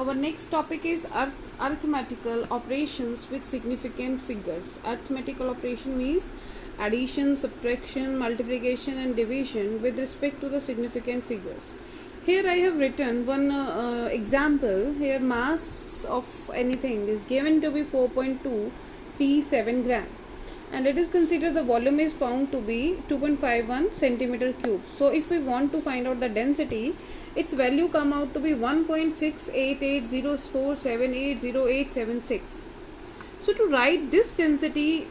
Our next topic is arithmetical operations with significant figures. Arithmetical operation means addition, subtraction, multiplication and division with respect to the significant figures. Here I have written one example. Here mass of anything is given to be 4.237 gram, and it is considered the volume is found to be 2.51 centimeter cube. So if we want to find out the density, its value come out to be 1.6880478086. So to write this density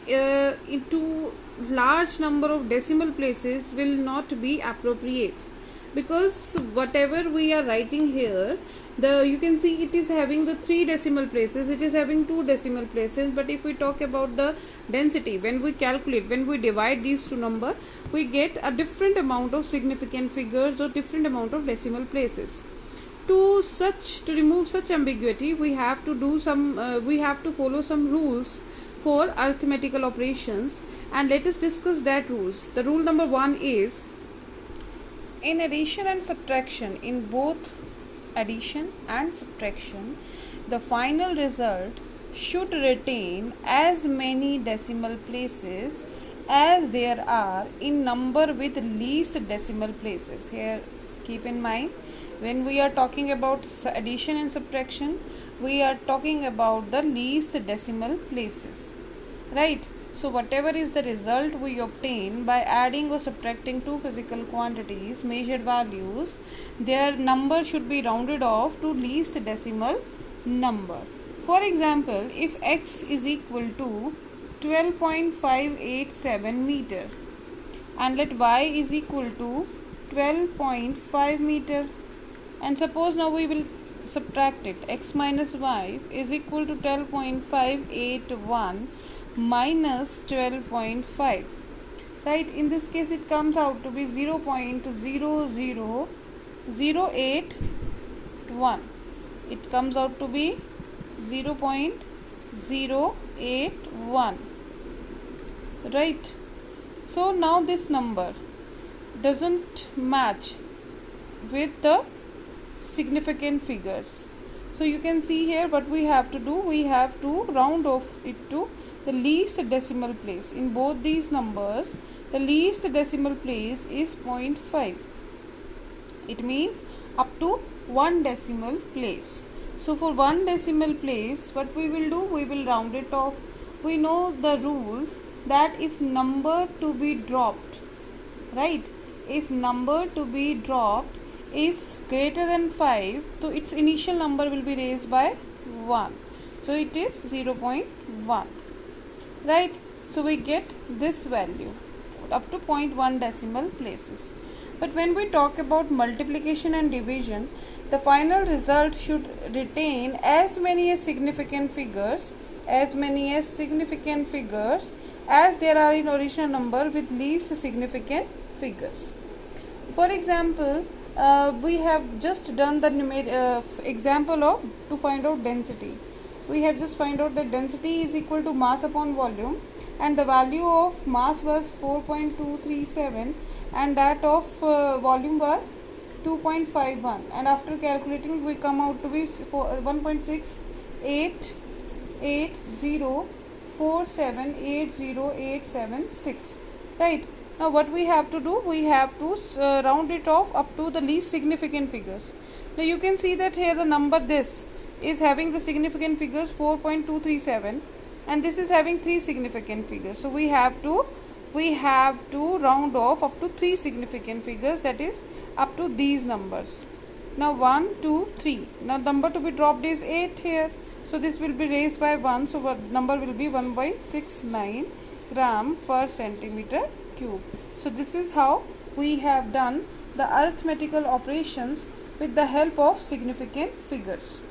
into large number of decimal places will not be appropriate, because whatever we are writing here, you can see it is having the 3 decimal places, it is having 2 decimal places. But if we talk about the density, when we calculate, when we divide these two number, we get a different amount of significant figures or different amount of decimal places. To remove such ambiguity, we have to do some we have to follow some rules for arithmetical operations, and let us discuss that rules. The rule number 1 is, in addition and subtraction, in both addition and subtraction, the final result should retain as many decimal places as there are in number with least decimal places. Here keep in mind, when we are talking about addition and subtraction, we are talking about the least decimal places, right? So whatever is the result we obtain by adding or subtracting two physical quantities, measured values, their number should be rounded off to least decimal number. For example, if x is equal to 12.587 meter and let y is equal to 12.5 meter, and suppose now we will subtract it, x minus y is equal to 12.581 minus 12.5, right? In this case it comes out to be 0.00081. It comes out to be 0.081, right? So now this number doesn't match with the significant figures. So you can see here what we have to do, we have to round off it to the least decimal place. In both these numbers, the least decimal place is 0.5. It means up to 1 decimal place. So for 1 decimal place, what we will do, we will round it off. We know the rules that if number to be dropped, right, if number to be dropped is greater than 5, so its initial number will be raised by 1. So it is 0.1. right? So we get this value up to 0.1 decimal places. But when we talk about multiplication and division, the final result should retain as many as significant figures as there are in original number with least significant figures. For example, we have just done the example of to find out density. We have just find out that density is equal to mass upon volume, and the value of mass was 4.237 and that of volume was 2.51, and after calculating we come out to be 1.6880478086, right? Now what we have to do, we have to round it off up to the least significant figures. Now you can see that here the number this is having the significant figures 4.237 and this is having 3 significant figures. So we have to round off up to 3 significant figures, that is up to these numbers. Now 1, 2, 3. Now number to be dropped is 8 here. So this will be raised by 1. So what number will be 1.69 gram per centimeter cube. So this is how we have done the arithmetical operations with the help of significant figures.